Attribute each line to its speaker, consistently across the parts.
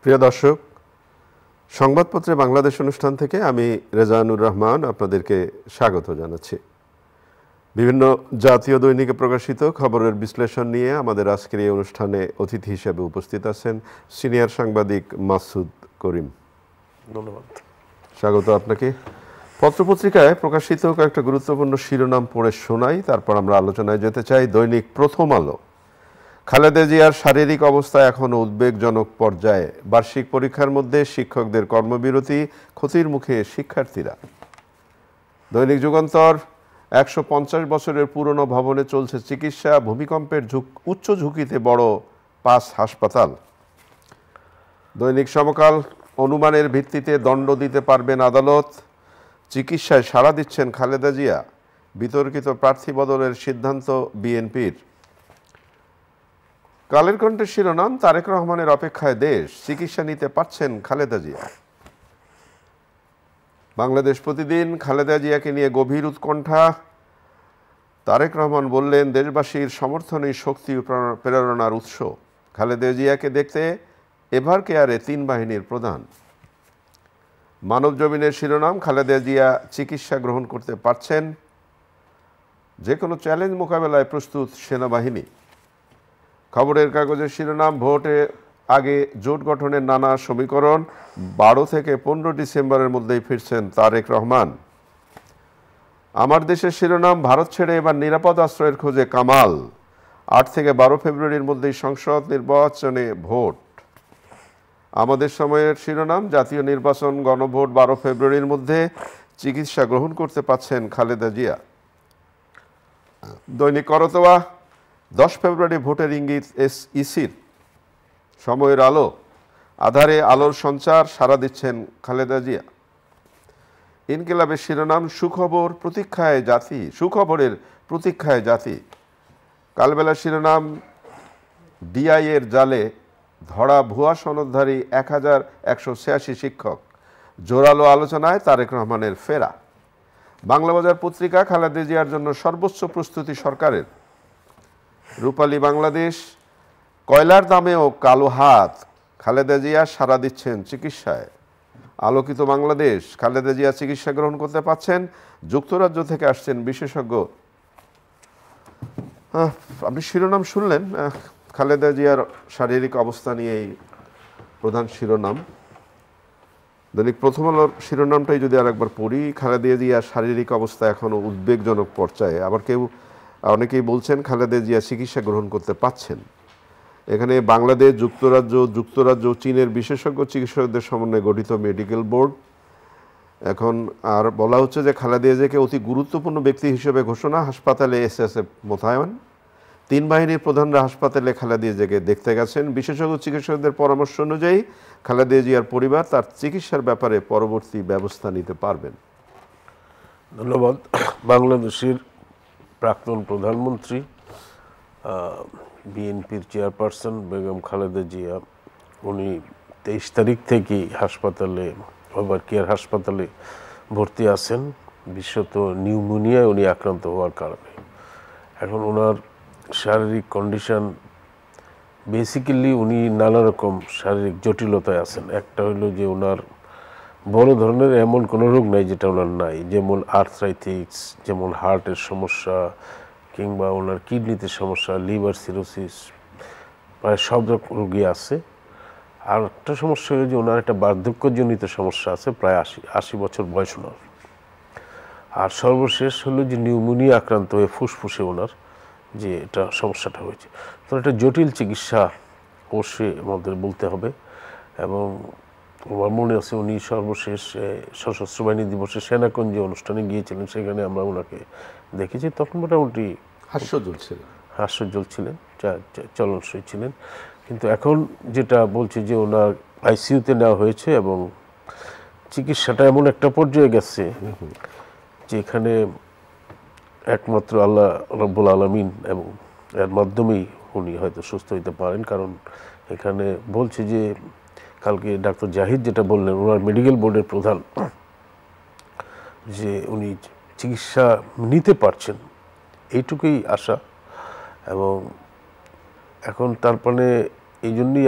Speaker 1: প্রিয় দর্শক, সংবাদপত্রে বাংলাদেশ অনুষ্ঠান থেকে আমি রেজানুর রহমান আপনাদেরকে স্বাগত জানাচ্ছি। বিভিন্ন জাতীয় দৈনিকে প্রকাশিত খবরের বিশ্লেষণ নিয়ে আমাদের আজকের এই অনুষ্ঠানে অতিথি হিসেবে উপস্থিত আছেন সিনিয়র সাংবাদিক মাসুদ করিম।
Speaker 2: ধন্যবাদ।
Speaker 1: স্বাগত আপনাকে। পত্রপত্রিকায় প্রকাশিত কয়েকটা গুরুত্বপূর্ণ শিরোনাম পড়ে শোনাই, তারপর আমরা আলোচনায় যেতে চাই। দৈনিক প্রথম আলো, খালেদা জিয়ার শারীরিক অবস্থা এখনও উদ্বেগজনক পর্যায়ে, বার্ষিক পরীক্ষার মধ্যে শিক্ষকদের কর্মবিরতি, ক্ষতির মুখে শিক্ষার্থীরা। দৈনিক যুগান্তর, ১৫০ বছরের পুরনো ভবনে চলছে চিকিৎসা, ভূমিকম্পের উচ্চ ঝুঁকিতে বড় ৫ হাসপাতাল। দৈনিক সমকাল, অনুমানের ভিত্তিতে দণ্ড দিতে পারবেন আদালত, চিকিৎসায় সাড়া দিচ্ছেন খালেদা জিয়া, বিতর্কিত প্রার্থী বদলের সিদ্ধান্ত বিএনপির। কালের কণ্ঠের শিরোনাম, তারেক রহমানের অপেক্ষায় দেশ, চিকিৎসা নিতে পারছেন খালেদা জিয়া। বাংলাদেশ প্রতিদিন, খালেদা জিয়াকে নিয়ে গভীর উৎকণ্ঠা, তারেক রহমান বললেন দেশবাসীর সমর্থনই শক্তি প্রেরণার উৎস। খালেদা জিয়াকে দেখতে এভার কেয়ারে ৩ বাহিনীর প্রধান। মানব জমিনের শিরোনাম, খালেদা জিয়া চিকিৎসা গ্রহণ করতে পারছেন, যে কোনো চ্যালেঞ্জ মোকাবেলায় প্রস্তুত সেনাবাহিনী। খবরের কাগজের শিরোনাম, ভোটে আগে জোট গঠনের নানা সমীকরণ, ১২ থেকে ১৫ ডিসেম্বরের মধ্যেই ফিরছেন তারেক রহমান। আমার দেশের শিরোনাম, ভারত ছেড়ে এবার নিরাপদ আশ্রয়ের খোঁজে কামাল, ৮ থেকে ১২ ফেব্রুয়ারির মধ্যেই সংসদ নির্বাচনে ভোট। আমাদের সময়ের শিরোনাম, জাতীয় নির্বাচন গণভোট ১২ ফেব্রুয়ারির মধ্যে, চিকিৎসা গ্রহণ করতে পারছেন খালেদা জিয়া। দৈনিক করতোয়া, ১০ ফেব্রুয়ারি ভোটের ইঙ্গিত ইসির। সময়ের আলো, আধারে আলোর সঞ্চার, সাড়া দিচ্ছেন খালেদা জিয়া। ইনকিলাবের শিরোনাম, সুখবরের প্রতীক্ষায় জাতি। কালবেলার শিরোনাম, ডিআইয়ের জালে ধরা ভুয়া সনদধারী ১১৮৬ শিক্ষক, জোরালো আলোচনায় তারেক রহমানের ফেরা। বাংলাবাজার পত্রিকা, খালেদা জিয়ার জন্য সর্বোচ্চ প্রস্তুতি সরকারের। রূপালী বাংলাদেশ, কয়লার দামেও কালো হাত, খালেদা জিয়া সাড়া দিচ্ছেন চিকিৎসায়। আলোকিত বাংলাদেশ, খালেদা জিয়া চিকিৎসা গ্রহণ করতে পারছেন, যুক্তরাজ্য থেকে আসছেন বিশেষজ্ঞ। আপনি শিরোনাম শুনলেন, খালেদা জিয়ার শারীরিক অবস্থা নিয়েই প্রধান শিরোনাম। দৈনিক প্রথম আলোর শিরোনামটাই যদি আরেকবার পড়ি, খালেদা জিয়ার শারীরিক অবস্থা এখনও উদ্বেগজনক পর্যায়ে। আবার অনেকেই বলছেন খালেদা জিয়া চিকিৎসা গ্রহণ করতে পারছেন। এখানে বাংলাদেশ, যুক্তরাজ্য, চীনের বিশেষজ্ঞ চিকিৎসকদের সমন্বয়ে গঠিত মেডিকেল বোর্ড। এখন আর বলা হচ্ছে যে খালেদা জিয়াকে অতি গুরুত্বপূর্ণ ব্যক্তি হিসেবে ঘোষণা, হাসপাতালে এসএসএফ মোতায়েন। ৩ বাহিনীর প্রধানরা হাসপাতালে খালেদা জিয়াকে দেখতে গেছেন। বিশেষজ্ঞ চিকিৎসকদের পরামর্শ অনুযায়ী খালেদা জিয়ার পরিবার তার চিকিৎসার ব্যাপারে পরবর্তী ব্যবস্থা নিতে পারবেন।
Speaker 2: ধন্যবাদ। বাংলাদেশের প্রাক্তন প্রধানমন্ত্রী, বিএনপির চেয়ারপারসন বেগম খালেদা জিয়া, উনি ২৩ তারিখ থেকেই হাসপাতালে, এভার কেয়ার হাসপাতালে ভর্তি আছেন, বিশেষত নিউমোনিয়ায় উনি আক্রান্ত হওয়ার কারণে। এখন ওনার শারীরিক কন্ডিশন, বেসিক্যালি উনি নানা রকম শারীরিক জটিলতায় আছেন। একটা হলো যে ওনার বড় ধরনের এমন কোনো রোগ নাই যেটা ওনার নাই, যেমন আর্থ্রাইটিস, যেমন হার্টের সমস্যা, কিংবা ওনার কিডনিতে সমস্যা, লিভার সিরোসিস, প্রায় সব রকম রোগী আছে। আর একটা সমস্যা হলো যে ওনার একটা বার্ধক্যজনিত সমস্যা আছে, প্রায় ৮০ বছর বয়স ওনার। আর সর্বশেষ হলো যে নিউমোনিয়া আক্রান্ত হয়ে ফুসফুসে ওনার যে এটা সমস্যাটা হয়েছে। তো একটা জটিল চিকিৎসা অবশ্যই আমাদের বলতে হবে। এবং আমার মনে আছে উনি সর্বশেষ সশস্ত্র বাহিনী দিবসে সেনাকুঞ্জে অনুষ্ঠানে গিয়েছিলেন, সেখানে আমরা ওনাকে দেখেছি। তখন মোটামুটি হাস্যোজ্জ্বল ছিলেন, চলনসই ছিলেন। কিন্তু এখন যেটা বলছে যে ওনার আইসিইউতে নেওয়া হয়েছে এবং চিকিৎসাটা এমন একটা পর্যায়ে গেছে যে এখানে একমাত্র আল্লাহ রব্বুল আলামিন এবং এর মাধ্যমেই উনি হয়তো সুস্থ হইতে পারেন। কারণ এখানে বলছে যে কালকে ডাক্তার জাহিদ যেটা বললেন, ওনার মেডিকেল বোর্ডের প্রধান, যে উনি চিকিৎসা নিতে পারছেন, এইটুকুই আশা। এবং এখন তার মানে এই জন্যই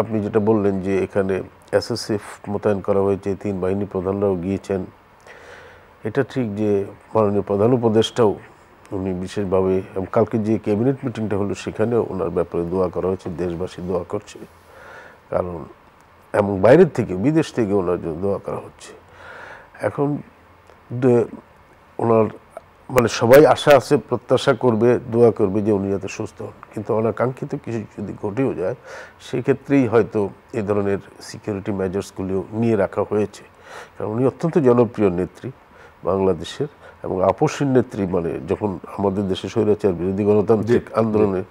Speaker 2: আপনি যেটা বললেন যে এখানে এসএসএফ মোতায়েন করা হয়েছে, 3 বাহিনী প্রধানরাও গিয়েছেন। এটা ঠিক যে মাননীয় প্রধান উপদেষ্টাও উনি বিশেষভাবে, কালকে যে ক্যাবিনেট মিটিংটা হলো সেখানেও ওনার ব্যাপারে দোয়া করা হয়েছে, দেশবাসী দোয়া করছে, কারণ এবং বাইরের থেকে বিদেশ থেকে ওনার জন্য দোয়া করা হচ্ছে। এখন ওনার মানে সবাই আশা আছে, প্রত্যাশা করবে, দোয়া করবে যে উনি যাতে সুস্থ হন, কিন্তু অনাকাঙ্ক্ষিত কিছু যদি ঘটেও যায় সেক্ষেত্রেই হয়তো এই ধরনের সিকিউরিটি মেজার্সগুলিও নিয়ে রাখা হয়েছে। কারণ উনি অত্যন্ত জনপ্রিয় নেত্রী বাংলাদেশের এবং আপসীন নেত্রী, মানে যখন আমাদের দেশে স্বৈরাচার বিরোধী গণতান্ত্রিক আন্দোলনে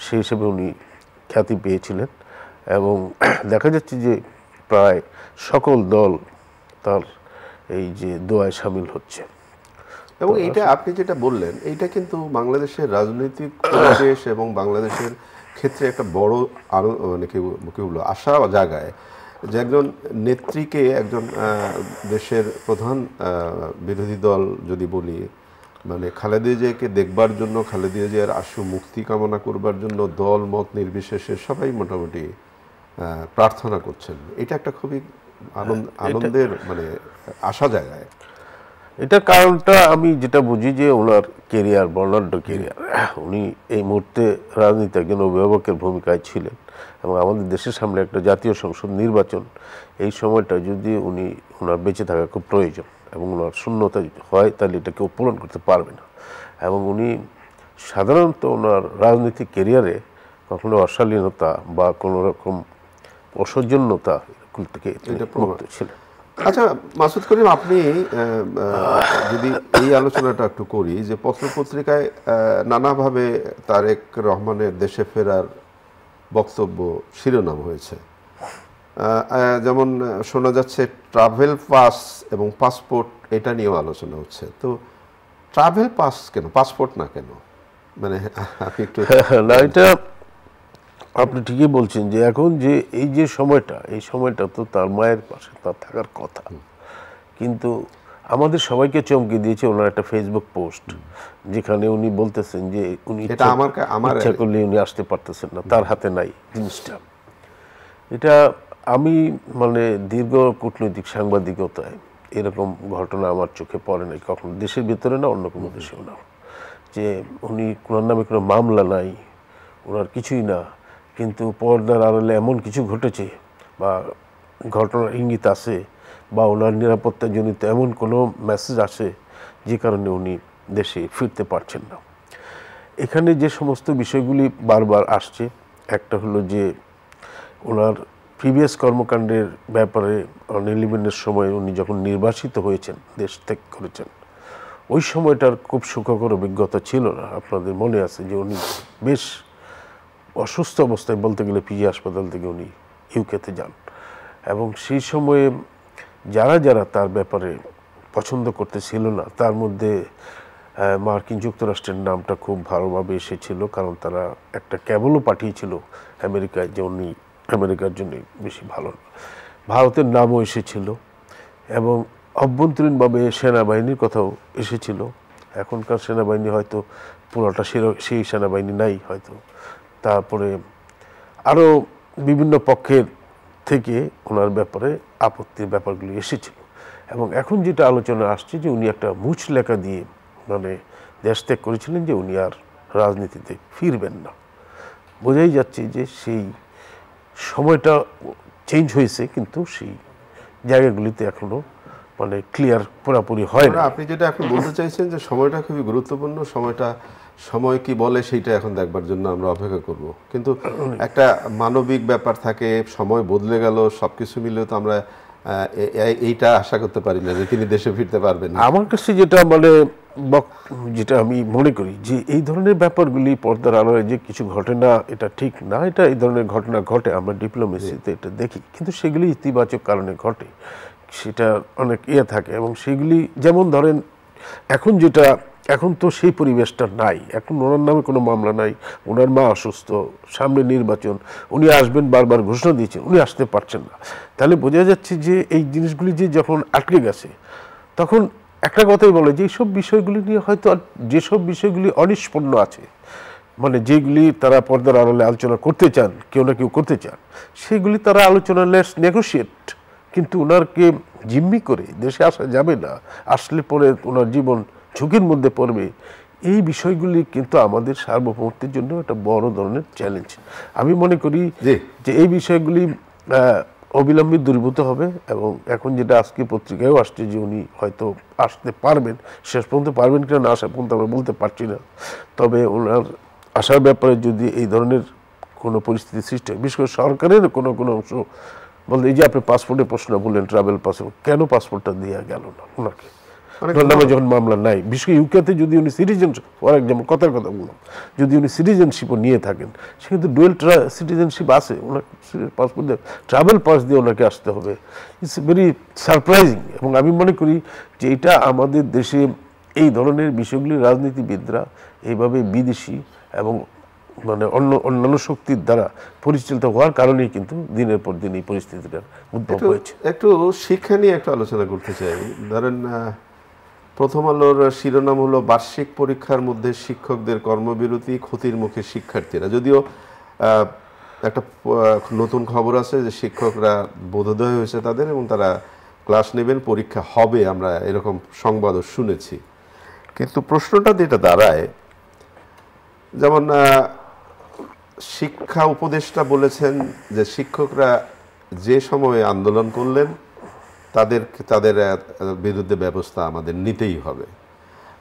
Speaker 2: সেই হিসেবে উনি খ্যাতি পেয়েছিলেন এবং দেখা যাচ্ছে যে প্রায় সকল দল তার এই যে দোয়ায় সামিল হচ্ছে।
Speaker 1: এবং এইটা আপনি যেটা বললেন এইটা কিন্তু বাংলাদেশের রাজনৈতিক পরিবেশ এবং বাংলাদেশের ক্ষেত্রে একটা বড় আরো মানে কি বলবো আশা জায়গায় যে একজন নেত্রীকে, একজন দেশের প্রধান বিরোধী দল যদি বলি, মানে খালেদা জিয়াকে দেখবার জন্য, খালেদা জিয়ার আশু মুক্তি কামনা করবার জন্য দল মত নির্বিশেষে সবাই মোটামুটি প্রার্থনা করছেন। এটা একটা খুবই আনন্দের মানে আশা জায়গায়।
Speaker 2: এটা কারণটা আমি যেটা বুঝি যে ওনার কেরিয়ার, বর্ণাঢ্য কেরিয়ার, উনি এই মুহূর্তে রাজনীতি একজন অভিভাবকের ভূমিকায় ছিলেন এবং আমাদের দেশের সামনে একটা জাতীয় সংসদ নির্বাচন, এই সময়টা যদি ওনার বেঁচে থাকা খুব প্রয়োজন এবং ওনার শূন্যতা হয় তাহলে এটা কেউ পূরণ করতে পারবে না। এবং উনি সাধারণত ওনার রাজনৈতিক কেরিয়ারে কখনো অশালীনতা বা কোনো রকম অসৌজন্যতা থেকে মুক্ত ছিলেন।
Speaker 1: আচ্ছা মাসুদ করিম, আপনি যদি এই আলোচনাটা একটু করি যে পত্রপত্রিকায় নানাভাবে তারেক রহমানের দেশে ফেরার বক্তব্য শিরোনাম হয়েছে, যেমন শোনা যাচ্ছে ট্রাভেল পাস এবং পাসপোর্ট, এটা নিয়েও আলোচনা হচ্ছে। তো ট্রাভেল পাস কেন, পাসপোর্ট না কেন? মানে আপনি একটু
Speaker 2: না, এটা আপনি ঠিকই বলছেন যে এখন যে এই যে সময়টা, এই সময়টা তো তার মায়ের পাশে তার থাকার কথা, কিন্তু আমাদের সবাইকে চমকে দিয়েছে ওনার একটা ফেসবুক পোস্ট যেখানে উনি বলতেছেন যে উনি ইচ্ছা করলে উনি আসতে পারতেছেন না, তার হাতে নাই জিনিসটা। এটা আমি মানে দীর্ঘ কূটনৈতিক সাংবাদিকতায় এরকম ঘটনা আমার চোখে পড়ে নাই কখনো, দেশের ভিতরে না, অন্য কোনো দেশেও না, যে উনি কোনার নামে কোনো মামলা নাই, ওনার কিছুই না, কিন্তু পর্দার আড়ালে এমন কিছু ঘটেছে বা ঘটনার ইঙ্গিত আছে বা ওনার নিরাপত্তাজনিত এমন কোনো মেসেজ আসে যে কারণে উনি দেশে ফিরতে পারছেন না। এখানে যে সমস্ত বিষয়গুলি বারবার আসছে, একটা হলো যে ওনার প্রিভিয়াস কর্মকাণ্ডের ব্যাপারে নির্বাচনের সময় উনি যখন নির্বাসিত হয়েছেন, দেশ ত্যাগ করেছেন, ওই সময়টার খুব সুখকর অভিজ্ঞতা ছিল না। আপনাদের মনে আছে যে উনি বেশ অসুস্থ অবস্থায়, বলতে গেলে পিজি হাসপাতাল থেকে উনি ইউকেতে যান এবং সেই সময়ে যারা যারা তার ব্যাপারে পছন্দ করতেছিল না, তার মধ্যে মার্কিন যুক্তরাষ্ট্রের নামটা খুব ভালোভাবে এসেছিল, কারণ তারা একটা ক্যাবলও পাঠিয়েছিল আমেরিকায় যে উনি আমেরিকার জন্য বেশি ভালো না। ভারতের নামও এসেছিল এবং অভ্যন্তরীণভাবে সেনাবাহিনীর কথাও এসেছিল। এখনকার সেনাবাহিনী হয়তো পুরোটা সেই সেনাবাহিনী নাই হয়তো। তারপরে আরও বিভিন্ন পক্ষের থেকে ওনার ব্যাপারে আপত্তির ব্যাপারগুলি এসেছিল এবং এখন যেটা আলোচনা আসছে যে উনি একটা মুচলেখা দিয়ে মানে দেশ ত্যাগ করেছিলেন যে উনি আর রাজনীতিতে ফিরবেন না। বোঝাই যাচ্ছে যে সেই সময়টা চেঞ্জ হয়েছে, কিন্তু সেই জায়গাগুলিতে এখনো মানে ক্লিয়ার পুরোপুরি হয় না।
Speaker 1: আপনি যেটা এখন বলতে চাইছেন যে সময়টা খুবই গুরুত্বপূর্ণ, সময় কি বলে সেইটা এখন দেখবার জন্য আমরা অপেক্ষা করব। কিন্তু একটা মানবিক ব্যাপার থাকে, সময় বদলে গেল, সবকিছু মিলে তো আমরা এইটা আশা করতে পারি না যে তিনি দেশে ফিরতে পারবেন।
Speaker 2: আমার কাছে যেটা আমি মনে করি যে এই ধরনের ব্যাপারগুলি পর্দার আড়ালে যে কিছু ঘটে না, এটা ঠিক না। এটা এই ধরনের ঘটনা ঘটে, আমরা ডিপ্লোমেসিতে এটা দেখি, কিন্তু সেগুলি ইতিবাচক কারণে ঘটে, সেটা অনেক থাকে এবং সেগুলি যেমন ধরেন এখন তো সেই পরিবেশটা নাই। এখন ওনার নামে কোনো মামলা নাই, ওনার মা অসুস্থ, সামনে নির্বাচন, উনি আসবেন বারবার ঘোষণা দিয়েছেন, উনি আসতে পারছেন না। তাহলে বোঝা যাচ্ছে যে এই জিনিসগুলি যে যখন আটকে গেছে, তখন একটা কথাই বলে যে এইসব বিষয়গুলি নিয়ে হয়তো যেসব বিষয়গুলি অনিষ্পন্ন আছে, মানে যেগুলি তারা পর্দার আড়ালে আলোচনা করতে চান, কেউ না কেউ করতে চান, সেগুলি তারা আলোচনা লেটস নেগোশিয়েট, কিন্তু ওনারকে জিম্মি করে দেশে আসা যাবে না, আসলে পরে ওনার জীবন ঝুঁকির মধ্যে পড়বে, এই বিষয়গুলি কিন্তু আমাদের সার্বভৌমত্বের জন্য একটা বড় ধরনের চ্যালেঞ্জ। আমি মনে করি যে এই বিষয়গুলি অবিলম্বে দূরীভূত হবে। এবং এখন যেটা আজকে পত্রিকায়ও আসছে যে উনি হয়তো আসতে পারবেন, শেষ পর্যন্ত পারবেন কিনা না আসা পর্যন্ত আমরা বলতে পারছি না, তবে ওনার আসার ব্যাপারে যদি এই ধরনের কোনো পরিস্থিতি সৃষ্টি হয়, বিশেষ করে সরকারের কোনো কোনো অংশ বলতে, এই যে আপনি পাসপোর্টের প্রশ্ন বললেন, ট্রাভেল পাসপোর্ট, কেন পাসপোর্টটা দেওয়া গেল না ওনাকে নামে যখন মামলা নাই, বিশেষ করে ইউকেতে যদি উনি সিটিজেনশিপ, ফর এক্সাম্পল কথার কথা বললাম, যদি উনি সিটিজেনশিপও নিয়ে থাকেন, সেক্ষেত্রে ডুয়েল সিটিজেনশিপ আছে, ওনার পাসপোর্ট দিয়ে ট্রাভেল পাস দিয়ে ওনাকে আসতে হবে। It's very surprising. এবং আমি মনে করি যে এটা আমাদের দেশে এই ধরনের বিষয়গুলি রাজনীতিবিদরা এইভাবে বিদেশি এবং মানে অন্যান্য শক্তির দ্বারা পরিচালিত হওয়ার কারণেই কিন্তু দিনের পর দিন এই পরিস্থিতিটার উদ্ভব হয়েছে।
Speaker 1: একটু শিক্ষা নিয়ে একটু আলোচনা করতে চাই। ধরেন প্রথম আলোর শিরোনাম হলো বার্ষিক পরীক্ষার মধ্যে শিক্ষকদের কর্মবিরতি, ক্ষতির মুখে শিক্ষার্থীরা। যদিও একটা নতুন খবর আছে যে শিক্ষকরা বোধোদয় হয়েছে তাদের এবং তারা ক্লাস নেবেন, পরীক্ষা হবে, আমরা এরকম সংবাদও শুনেছি। কিন্তু প্রশ্নটা যেটা দাঁড়ায়, যেমন শিক্ষা উপদেষ্টা বলেছেন যে শিক্ষকরা যে সময়ে আন্দোলন করলেন তাদের বিরুদ্ধে ব্যবস্থা আমাদের নিতেই হবে।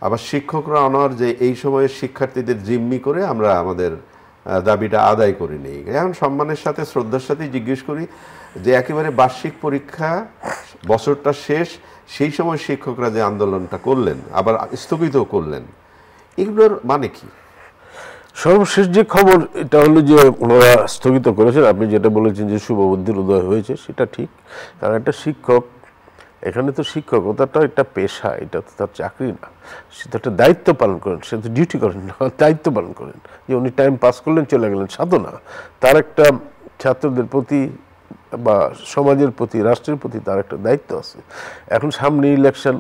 Speaker 1: আবার শিক্ষকরা অনার যে এই সময়ে শিক্ষার্থীদের জিম্মি করে আমরা আমাদের দাবিটা আদায় করে নিই। এখন সম্মানের সাথে শ্রদ্ধার সাথেই জিজ্ঞেস করি যে একেবারে বার্ষিক পরীক্ষা, বছরটা শেষ, সেই সময় শিক্ষকরা যে আন্দোলনটা করলেন আবার স্থগিত করলেন, এগুলোর মানে কি?
Speaker 2: সর্বশেষ যে খবর এটা হলো যে ওনারা স্থগিত করেছেন। আপনি যেটা বলেছেন যে শুভবুদ্ধির উদয় হয়েছে, সেটা ঠিক। কারণ একটা শিক্ষক, এখানে তো শিক্ষকতাটা একটা পেশা, এটা তো তার চাকরি না, সে তো একটা দায়িত্ব পালন করেন, সে তো ডিউটি করেন না, দায়িত্ব পালন করেন। যে উনি টাইম পাস করলেন চলে গেলেন, সাধনা, তার একটা ছাত্রদের প্রতি বা সমাজের প্রতি, রাষ্ট্রের প্রতি তার একটা দায়িত্ব আছে। এখন সামনে ইলেকশন,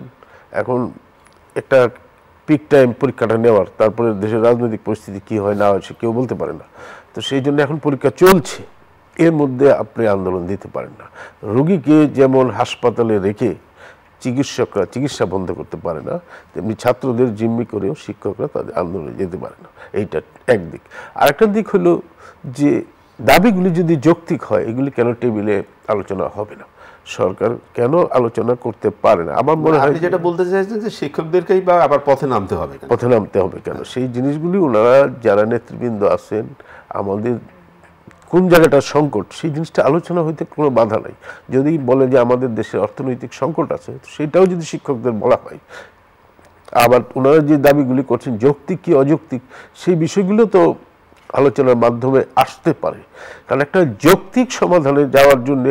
Speaker 2: এখন একটা পিক টাইম পরীক্ষাটা নেওয়ার, তারপরে দেশের রাজনৈতিক পরিস্থিতি কী হয় না হয় সে কেউ বলতে পারে না। তো সেই জন্য এখন পরীক্ষা চলছে, এর মধ্যে আপনি আন্দোলন দিতে পারেন না। রোগীকে যেমন হাসপাতালে রেখে চিকিৎসকরা চিকিৎসা বন্ধ করতে পারে না, তেমনি ছাত্রদের জিম্মি করেও শিক্ষকরা তাদের আন্দোলনে যেতে পারে না। এইটা একদিক। আরেকটা দিক হলো যে দাবিগুলি যদি যৌক্তিক হয়, এগুলি কেন টেবিলে আলোচনা হবে না? সরকার কেন আলোচনা করতে পারে না? আমার মনে হয়
Speaker 1: যেটা বলতে চাইছেন যে শিক্ষকদেরকেই বা আবার পথে নামতে হবে,
Speaker 2: পথে নামতে হবে কেন? সেই জিনিসগুলি ওনারা যারা নেতৃবৃন্দ আছেন, আমাদের কোন জায়গাটা সংকট, সেই জিনিসটা আলোচনা হইতে কোনো বাধা নাই। যদি বলে যে আমাদের দেশে অর্থনৈতিক সংকট আছে, সেটাও যদি শিক্ষকদের বলা হয়, আবার ওনারা যে দাবিগুলি করছেন যৌক্তিক কি অযৌক্তিক, সেই বিষয়গুলো তো আলোচনার মাধ্যমে আসতে পারে। কারণ একটা যৌক্তিক সমাধানে যাওয়ার জন্য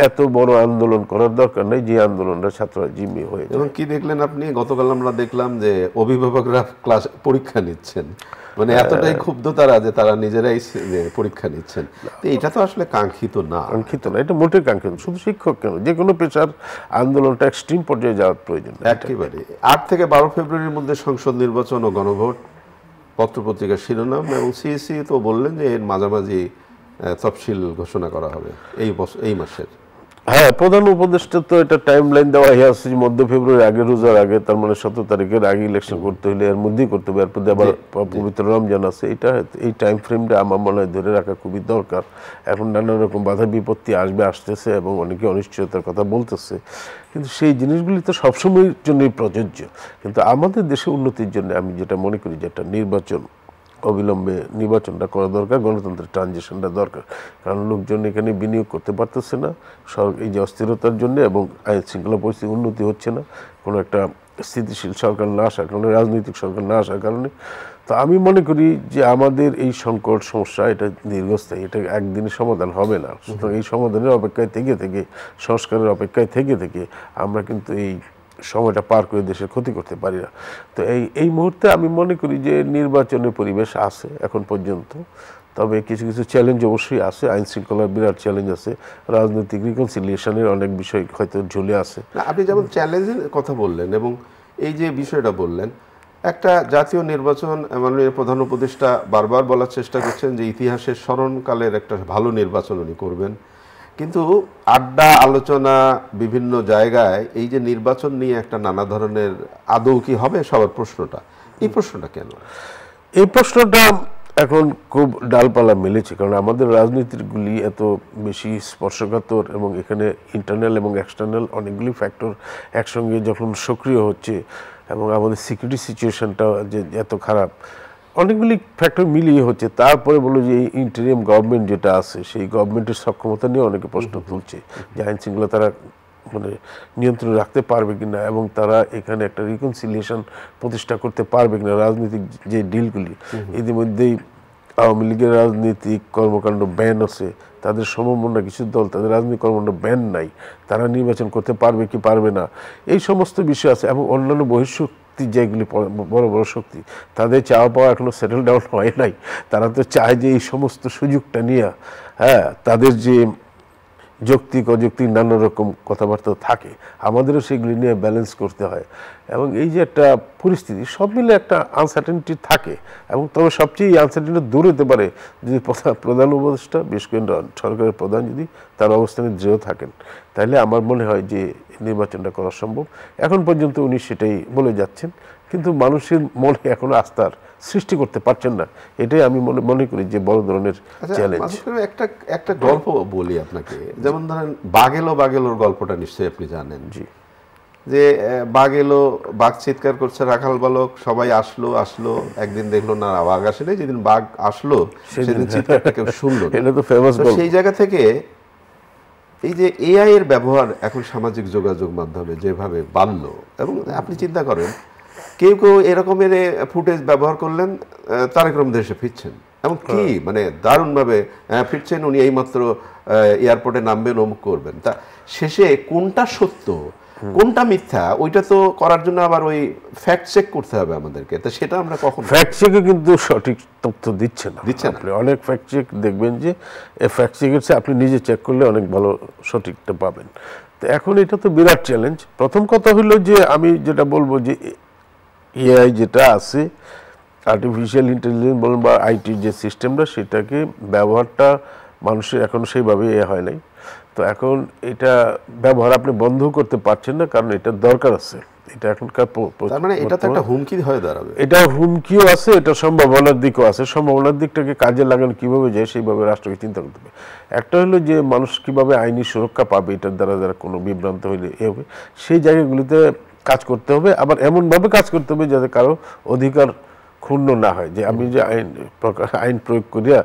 Speaker 2: এত বড় আন্দোলন করার দরকার নেই, যে আন্দোলনটা ছাত্ররা জিম্মি হয়ে।
Speaker 1: এবং কি দেখলেন আপনি, গতকাল আমরা দেখলাম যে অভিভাবকরা ক্লাস পরীক্ষা নিচ্ছেন, মানে এতটাই ক্ষুব্ধ তারা যে তারা নিজেরাই পরীক্ষা নিচ্ছেন। তো এটা তো আসলে কাঙ্ক্ষিত না,
Speaker 2: এটা মোটেই কাঙ্ক্ষিত। শুধু শিক্ষক কেন, যে কোনো পেশার আন্দোলনটা এক্সট্রিম পর্যায়ে যাওয়ার প্রয়োজন
Speaker 1: একেবারে। 8 থেকে 12 ফেব্রুয়ারির মধ্যে সংসদ নির্বাচন ও গণভোট, পত্রপত্রিকার শিরোনাম। এবং সিইসি তো বললেন যে এর মাঝামাঝি তফসিল ঘোষণা করা হবে এই মাসের।
Speaker 2: হ্যাঁ, প্রধান উপদেষ্টা তো এটা টাইম লাইন দেওয়া আছে যে মধ্য ফেব্রুয়ারি আগে, রোজার আগে, তার মানে 17 তারিখের আগে ইলেকশন করতে হলে এর মধ্যেই করতে হবে। এরপর আবার পবিত্র রমজান আছে। এই টাইম ফ্রেমটা আমার মনে হয় ধরে রাখা খুবই দরকার। এখন নানা রকম বাধা বিপত্তি আসতেছে এবং অনেকে অনিশ্চয়তার কথা বলতেছে, কিন্তু সেই জিনিসগুলি তো সবসময়ের জন্যই প্রযোজ্য। কিন্তু আমাদের দেশে উন্নতির জন্য আমি যেটা মনে করি যে একটা নির্বাচন, অবিলম্বে নির্বাচনটা করা দরকার, গণতন্ত্রের ট্রানজিশনটা দরকার। কারণ লোকজন এখানে বিনিয়োগ করতে পারতেছে না এই যে অস্থিরতার জন্য, এবং আইন শৃঙ্খলা পরিস্থিতি উন্নতি হচ্ছে না কোনো একটা স্থিতিশীল সরকার না আসার কারণে, রাজনৈতিক সরকার না আসার কারণে। তো আমি মনে করি যে আমাদের এই সংকট সমস্যা এটা দীর্ঘস্থায়ী, এটা একদিনে সমাধান হবে না। সুতরাং এই সমাধানের অপেক্ষায় থেকে থেকে, সংস্কারের অপেক্ষায় থেকে থেকে আমরা কিন্তু এই সময়টা পার করে দেশের ক্ষতি করতে পারি না। তো এই মুহূর্তে আমি মনে করি যে নির্বাচনের পরিবেশ আছে এখন পর্যন্ত, তবে কিছু কিছু চ্যালেঞ্জ অবশ্যই আছে। আইন শৃঙ্খলার বিরাট চ্যালেঞ্জ আছে, রাজনৈতিক রিকনসিলিয়েশনের অনেক বিষয় হয়তো ঝুলে আছে।
Speaker 1: আপনি যেমন চ্যালেঞ্জের কথা বললেন এবং এই যে বিষয়টা বললেন, একটা জাতীয় নির্বাচন মাননীয় প্রধান উপদেষ্টা বারবার বলার চেষ্টা করছেন যে ইতিহাসের স্মরণকালের একটা ভালো নির্বাচন উনি করবেন, কিন্তু আড্ডা আলোচনা বিভিন্ন জায়গায় এই যে নির্বাচন নিয়ে একটা নানা ধরনের আদৌ কি হবে সবার প্রশ্নটা, এই প্রশ্নটা কেন?
Speaker 2: এই প্রশ্নটা এখন খুব ডালপালা মেলেছে, কারণ আমাদের রাজনীতিগুলি এত বেশি স্পর্শকাতর এবং এখানে ইন্টারনাল এবং এক্সটার্নাল অনেকগুলি ফ্যাক্টর একসঙ্গে যখন সক্রিয় হচ্ছে এবং আমাদের সিকিউরিটি সিচুয়েশনটা যে এত খারাপ, অনেকগুলি ফ্যাক্টর মিলিয়ে হচ্ছে। তারপরে বলো যে ইন্টারিম গভর্নমেন্ট যেটা আছে সেই গভর্নমেন্টের সক্ষমতা নিয়ে অনেকে প্রশ্ন তুলছে যে আইন শৃঙ্খলা তারা মানে নিয়ন্ত্রণ রাখতে পারবে কিনা এবং তারা এখানে একটা রিকনসিলিয়েশন প্রতিষ্ঠা করতে পারবে কিনা। রাজনৈতিক যে ডিলগুলি ইতিমধ্যেই আওয়ামী লীগের রাজনৈতিক কর্মকাণ্ড ব্যান আছে, তাদের সমমনা কিছু দল তাদের রাজনৈতিক কর্মকাণ্ড ব্যান নাই, তারা নির্বাচন করতে পারবে কি পারবে না, এই সমস্ত বিষয় আছে। এবং অন্যান্য বহিঃশক্তি যেগুলি বড় বড় শক্তি, তাদের চাওয়া পাওয়া এখনো সেটেল ডাউন হয় নাই। তারা তো চায় যে এই সমস্ত সুযোগটা নিয়ে তাদের যে যৌক্তিক অযৌক্তিক নানা রকম কথাবার্তা থাকে, আমাদেরও সেগুলি নিয়ে ব্যালেন্স করতে হয়। এবং এই যে একটা পরিস্থিতি সব মিলে একটা আনসার্টেনিটি থাকে, এবং তবে সবচেয়ে আনসার্টেনিটি দূর হতে পারে যদি প্রধান উপদেষ্টা বিশেষ করে সরকারের প্রধান যদি তার অবস্থানে দৃঢ় থাকেন, তাহলে আমার মনে হয় যে নির্বাচনটা করা সম্ভব। এখন পর্যন্ত উনি সেটাই বলে যাচ্ছেন, কিন্তু মানুষের মনে এখনো আস্থার সৃষ্টি করতে পারছেন না। এটাই আমি মনে করি যে বড় ধরনের চ্যালেঞ্জ।
Speaker 1: একটা গল্প বলি আপনাকে, যেমন ধরেন বাঘেলোর গল্পটা নিশ্চয়ই আপনি জানেন।
Speaker 2: জি।
Speaker 1: যে বাঘ চিৎকার করছে, রাখাল বালক সবাই আসলো, একদিন দেখলো না বাঘ আসে নাই, যেদিন বাঘ আসলো সেদিন চিৎকারটা কেউ শুনলো।
Speaker 2: এটা তো ফেমাস গল্প।
Speaker 1: সেই জায়গা থেকে এই যে এআই এর ব্যবহার এখন সামাজিক যোগাযোগ মাধ্যমে যেভাবে বাড়লো, এবং আপনি চিন্তা করেন কেউ এরকমের ফুটেজ ব্যবহার করলেন, তারেক রহমান দেশে ফিরছেন, এবং কি মানে দারুণভাবে ফিরছেন, উনি এইমাত্র এয়ারপোর্টে নামবেন, অমুক করবেন, তা শেষে কোনটা সত্য কোনটা মিথ্যা ওইটা তো করার জন্য আবার ওই ফ্যাক্ট চেক করতে হবে আমাদেরকে। তো সেটা আমরা কখন
Speaker 2: ফ্যাক্ট চেকে কিন্তু সঠিক তথ্য দিচ্ছে না।
Speaker 1: আপনি
Speaker 2: অনেক ফ্যাক্ট চেক দেখবেন যে ফ্যাক্ট চেকের চেয়ে আপনি নিজে চেক করলে অনেক ভালো সঠিকটা পাবেন। তো এখন এটা তো বিরাট চ্যালেঞ্জ। প্রথম কথা হলো যে আমি যেটা বলবো যে এআই যেটা আছে, আর্টিফিশিয়াল ইন্টেলিজেন্স বলুন বা আইটির যে সিস্টেমটা, সেটাকে ব্যবহারটা মানুষের এখনো সেইভাবে হয় নাই। তো এখন এটা ব্যবহার আপনি বন্ধ করতে পারছেন না, কারণ এটা দরকার আছে। এটা এখনকার
Speaker 1: মানে এটা তো একটা হুমকি হয়ে দাঁড়াবে।
Speaker 2: এটা হুমকিও আছে, এটা সম্ভাবনার দিকও আছে। সম্ভাবনার দিকটাকে কাজে লাগানো কিভাবে যায় সেইভাবে রাষ্ট্রকে চিন্তা করতে হবে। একটা হলো যে মানুষ কিভাবে আইনি সুরক্ষা পাবে, এটার দ্বারা যারা কোনো বিভ্রান্ত হইলে এ হবে, সেই জায়গাগুলিতে কাজ করতে হবে। আবার এমনভাবে কাজ করতে হবে যাতে কারো অধিকার ক্ষুণ্ণ না হয়, যে আমি যে আইন প্রয়োগ করিয়া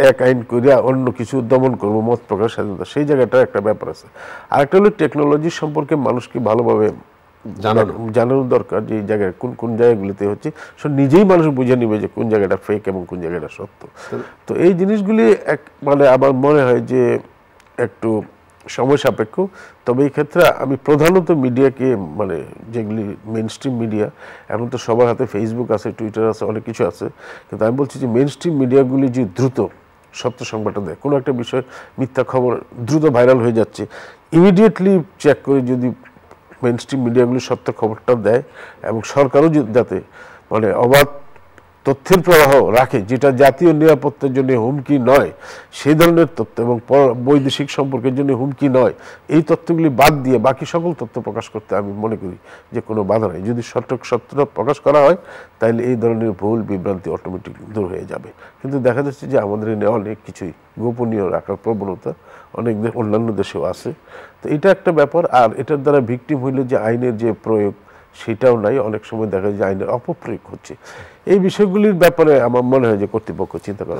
Speaker 2: এক আইন করিয়া অন্য কিছু দমন করবো, মত প্রকাশ স্বাধীনতা, সেই জায়গাটা একটা ব্যাপার আছে। আরেকটা হলো টেকনোলজি সম্পর্কে মানুষকে ভালোভাবে জানানো দরকার, যে এই জায়গায় কোন জায়গাগুলিতে হচ্ছে, সে নিজেই মানুষ বুঝে নিবে যে কোন জায়গাটা ফেক এবং কোন জায়গাটা সত্য। তো এই জিনিসগুলি মানে আমার মনে হয় যে একটু সময় সাপেক্ষ। তবে এই ক্ষেত্রে আমি প্রধানত মিডিয়াকে, মানে যেগুলি মেইন স্ট্রিম মিডিয়া, এখন তো সবার হাতে ফেসবুক আছে, টুইটার আছে, অনেক কিছু আছে, কিন্তু আমি বলছি যে মেইন স্ট্রিম মিডিয়াগুলি যে দ্রুত সত্য সংবাদটা দেয়, কোনো একটা বিষয় মিথ্যা খবর দ্রুত ভাইরাল হয়ে যাচ্ছে, ইমিডিয়েটলি চেক করে যদি মেইন স্ট্রিম মিডিয়াগুলি সত্য খবরটা দেয়, এবং সরকারও যাতে মানে অবাধ তথ্যের প্রবাহ রাখে, যেটা জাতীয় নিরাপত্তার জন্য হুমকি নয়, সেই ধরনের তথ্য, এবং বৈদেশিক সম্পর্কের জন্য হুমকি নয়, এই তথ্যগুলি বাদ দিয়ে বাকি সকল তথ্য প্রকাশ করতে আমি মনে করি যে কোনো বাধা নেই। যদি সত্যটা প্রকাশ করা হয়, তাহলে এই ধরনের ভুল বিভ্রান্তি অটোমেটিক দূর হয়ে যাবে। কিন্তু দেখা যাচ্ছে যে আমাদের অনেক কিছুই গোপনীয় রাখার প্রবণতা অনেক অন্যান্য দেশেও আছে। তো এটা একটা ব্যাপার। আর এটার দ্বারা ভিকটিম হইলে যে আইনের যে প্রয়োগ, সেটাও নাই। অনেক সময় দেখা যায় যে আইনের অপপ্রয়োগ হচ্ছে। এই বিষয়গুলির ব্যাপারে আমার মনে হয় যে কর্তৃপক্ষ চিন্তা করে।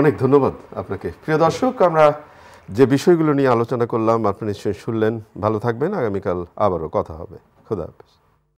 Speaker 1: অনেক ধন্যবাদ আপনাকে। প্রিয় দর্শক, আমরা যে বিষয়গুলো নিয়ে আলোচনা করলাম আপনি নিশ্চয়ই শুনলেন। ভালো থাকবেন, আগামীকাল আবারও কথা হবে। খোদা হাফেজ।